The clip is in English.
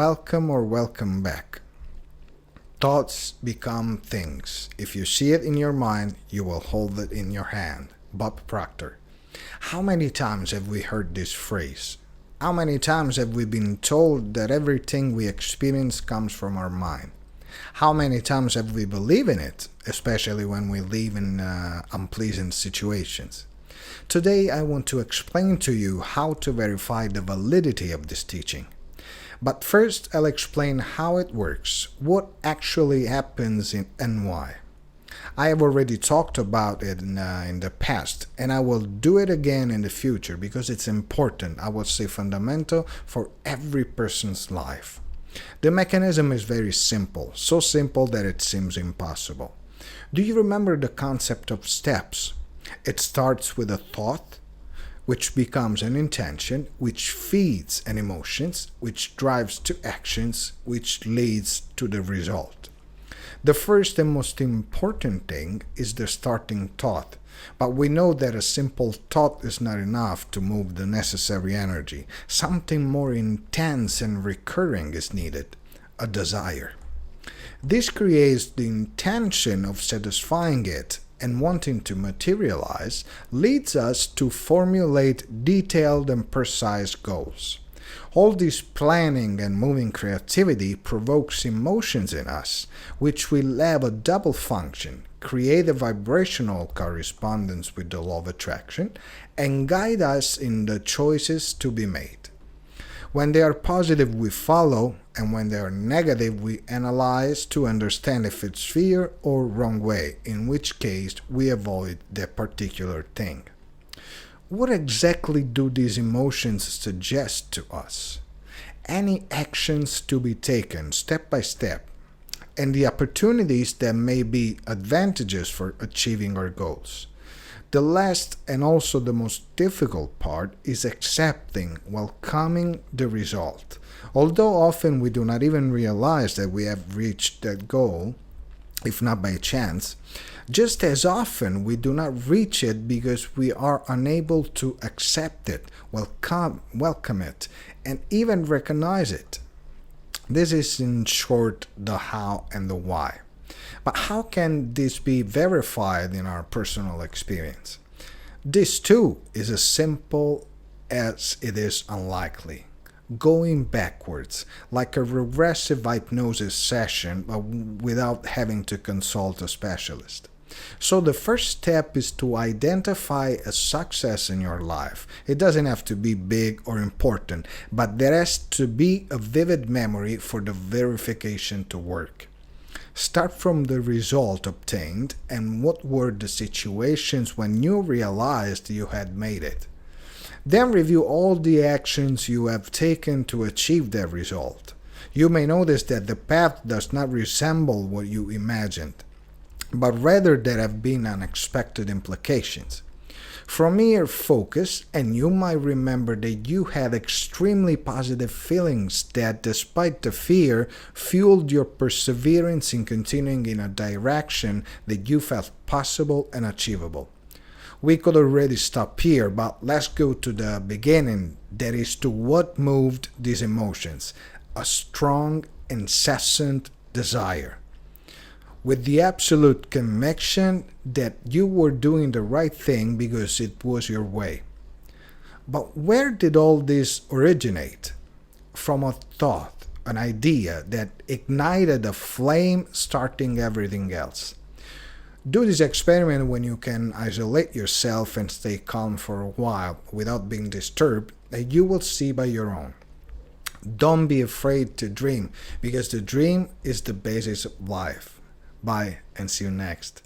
welcome or welcome back. Thoughts become things. If you see it in your mind, you will hold it in your hand. Bob Proctor. How many times have we heard this phrase? How many times have we been told that everything we experience comes from our mind? How many times have we believed in it, especially when we live in unpleasant situations? Today I want to explain to you how to verify the validity of this teaching. But first I'll explain how it works, what actually happens and why. I have already talked about it in the past, and I will do it again in the future because it's important, I would say fundamental, for every person's life. The mechanism is very simple, so simple that it seems impossible. Do you remember the concept of steps? It starts with a thought, which becomes an intention, which feeds an emotions, which drives to actions, which leads to the result. The first and most important thing is the starting thought, but we know that a simple thought is not enough to move the necessary energy. Something more intense and recurring is needed, a desire. This creates the intention of satisfying it, and wanting to materialize leads us to formulate detailed and precise goals. All this planning and moving creativity provokes emotions in us, which will have a double function, create a vibrational correspondence with the law of attraction, and guide us in the choices to be made. When they are positive, we follow, and when they are negative, we analyze to understand if it's fear or wrong way, in which case we avoid that particular thing. What exactly do these emotions suggest to us? Any actions to be taken step by step, and the opportunities that may be advantages for achieving our goals. The last and also the most difficult part is accepting, welcoming the result. Although often we do not even realize that we have reached that goal, if not by chance, just as often we do not reach it because we are unable to accept it, welcome it, and even recognize it. This is in short the how and the why. But how can this be verified in our personal experience? This too is as simple as it is unlikely. Going backwards, like a regressive hypnosis session, but without having to consult a specialist. So the first step is to identify a success in your life. It doesn't have to be big or important, but there has to be a vivid memory for the verification to work. Start from the result obtained and what were the situations when you realized you had made it. Then review all the actions you have taken to achieve that result. You may notice that the path does not resemble what you imagined, but rather there have been unexpected implications. From here, focus, and you might remember that you had extremely positive feelings that, despite the fear, fueled your perseverance in continuing in a direction that you felt possible and achievable. We could already stop here, but let's go to the beginning, that is to what moved these emotions, a strong, incessant desire. With the absolute conviction that you were doing the right thing because it was your way. But where did all this originate? From a thought, an idea that ignited a flame, starting everything else. Do this experiment when you can isolate yourself and stay calm for a while without being disturbed, and you will see by your own. Don't be afraid to dream, because the dream is the basis of life. Bye, and see you next.